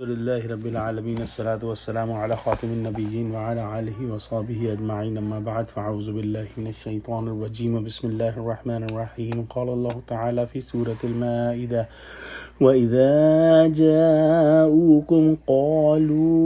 لله رب العالمين الصلاة والسلام على خاتم النبيين وعلى آله وصحبه أجمعين أما بعد فأعوذ بالله من الشيطان الرجيم بسم الله الرحمن الرحيم قال الله تعالى في سورة المائدة وإذا جاءوكم قالوا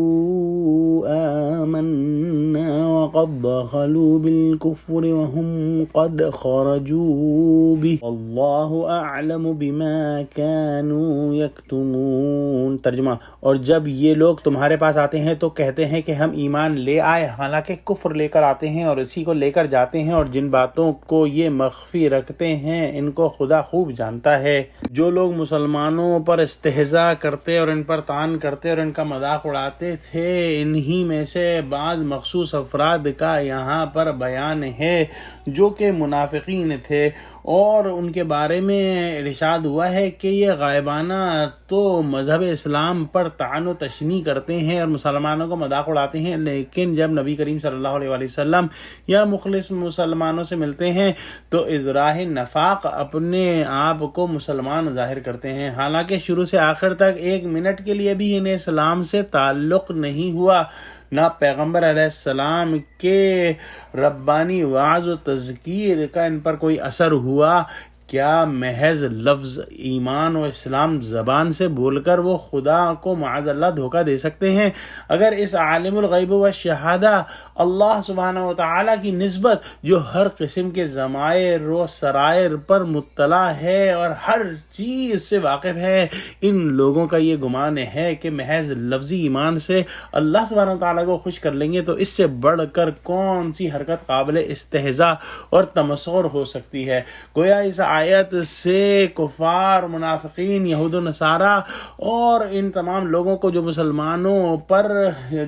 آمنا وقد دخلوا بالكفر وهم قد خرجوا به والله أعلم بما كانوا يكتمون ترجمہ اور جب یہ لوگ تمہارے پاس آتے ہیں تو کہتے ہیں کہ ہم ایمان لے آئے حالانکہ کفر لے کر آتے ہیں اور اسی کو لے کر جاتے ہیں اور جن باتوں کو یہ مخفی رکھتے ہیں ان کو خدا خوب جانتا ہے۔ جو لوگ مسلمانوں پر استہزاء کرتے اور ان پر طعن کرتے اور ان کا مذاق اڑاتے تھے انہی میں سے بعض مخصوص افراد کا یہاں پر بیان ہے جو کہ منافقین تھے، اور ان کے بارے میں ارشاد ہوا ہے کہ یہ غائبانہ تو مذہب اسلام پر طعن و تشنیع کرتے ہیں اور مسلمانوں کو مذاق اڑاتے ہیں، لیکن جب نبی کریم صلی اللہ علیہ وآلہ وسلم یا مخلص مسلمانوں سے ملتے ہیں تو اظہار نفاق اپنے آپ کو مسلمان ظاہر کرتے ہیں، حالانکہ شروع سے آخر تک ایک منٹ کے لیے بھی انہیں اسلام سے تعلق نہیں ہوا، نہ پیغمبر علیہ السلام کے ربانی وعظ و تذکیر کا ان پر کوئی اثر ہوا۔ کیا محض لفظ ایمان و اسلام زبان سے بول کر وہ خدا کو معاذ اللہ دھوکہ دے سکتے ہیں؟ اگر اس عالم الغیب و شہادہ اللہ سبحانہ و تعالیٰ کی نسبت جو ہر قسم کے ضمائر و سرائر پر مطلع ہے اور ہر چیز سے واقف ہے، ان لوگوں کا یہ گمان ہے کہ محض لفظی ایمان سے اللہ سبحانہ و تعالیٰ کو خوش کر لیں گے، تو اس سے بڑھ کر کون سی حرکت قابل استہزاء اور تمسخر ہو سکتی ہے؟ گویا اس آیت سے کفار، منافقین، یہود و نصارہ اور ان تمام لوگوں کو جو مسلمانوں پر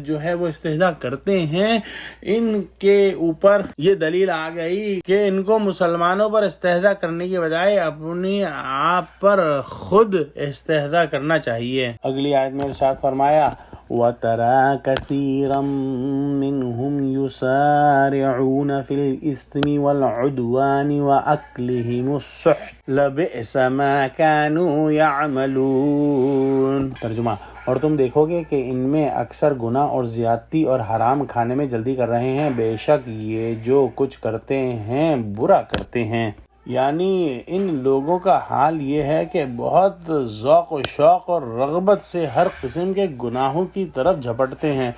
جو ہے وہ استہزاء کرتے ہیں، ان کے اوپر یہ دلیل آ گئی کہ ان کو مسلمانوں پر استہزاء کرنے کی بجائے اپنی آپ پر خود استہزاء کرنا چاہیے۔ اگلی آیت میں ارشاد فرمایا وَتَرَى كَثِيرًا مِّنْهُمْ يُسَارِعُونَ فِي الْإِثْمِ وَالْعُدْوَانِ وَأَكْلِهِمُ السُّحْتَ لَبِئْسَ مَا كَانُوا يَعْمَلُونَ ترجمہ، اور تم دیکھو گے کہ ان میں اکثر گناہ اور زیادتی اور حرام کھانے میں جلدی کر رہے ہیں، بے شک یہ جو کچھ کرتے ہیں برا کرتے ہیں۔ یعنی ان لوگوں کا حال یہ ہے کہ بہت ذوق و شوق اور رغبت سے ہر قسم کے گناہوں کی طرف جھپٹتے ہیں،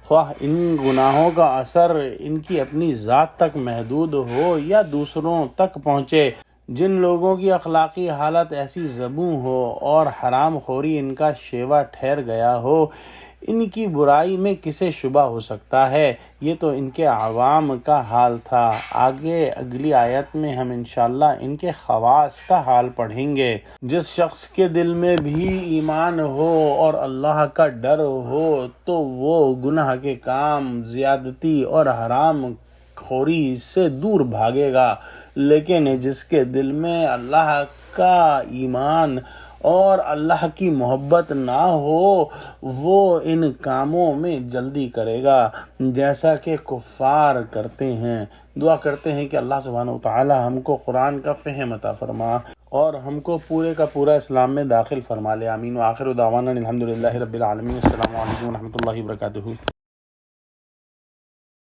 خواہ ان گناہوں کا اثر ان کی اپنی ذات تک محدود ہو یا دوسروں تک پہنچے۔ جن لوگوں کی اخلاقی حالت ایسی زبوں ہو اور حرام خوری ان کا شیوا ٹھہر گیا ہو، ان کی برائی میں کسے شبہ ہو سکتا ہے؟ یہ تو ان کے عوام کا حال تھا۔ آگے اگلی آیت میں ہم انشاءاللہ ان کے خواص کا حال پڑھیں گے۔ جس شخص کے دل میں بھی ایمان ہو اور اللہ کا ڈر ہو تو وہ گناہ کے کام، زیادتی اور حرام خوری سے دور بھاگے گا، لیکن جس کے دل میں اللہ کا ایمان اور اللہ کی محبت نہ ہو وہ ان کاموں میں جلدی کرے گا جیسا کہ کفار کرتے ہیں۔ دعا کرتے ہیں کہ اللہ سبحانہ و تعالی ہم کو قرآن کا فہم عطا فرما اور ہم کو پورے کا پورا اسلام میں داخل فرما لے، آمین۔ وآخر دعوانا الحمدللہ رب العالمین۔ السلام علیکم ورحمۃ اللہ وبرکاتہ۔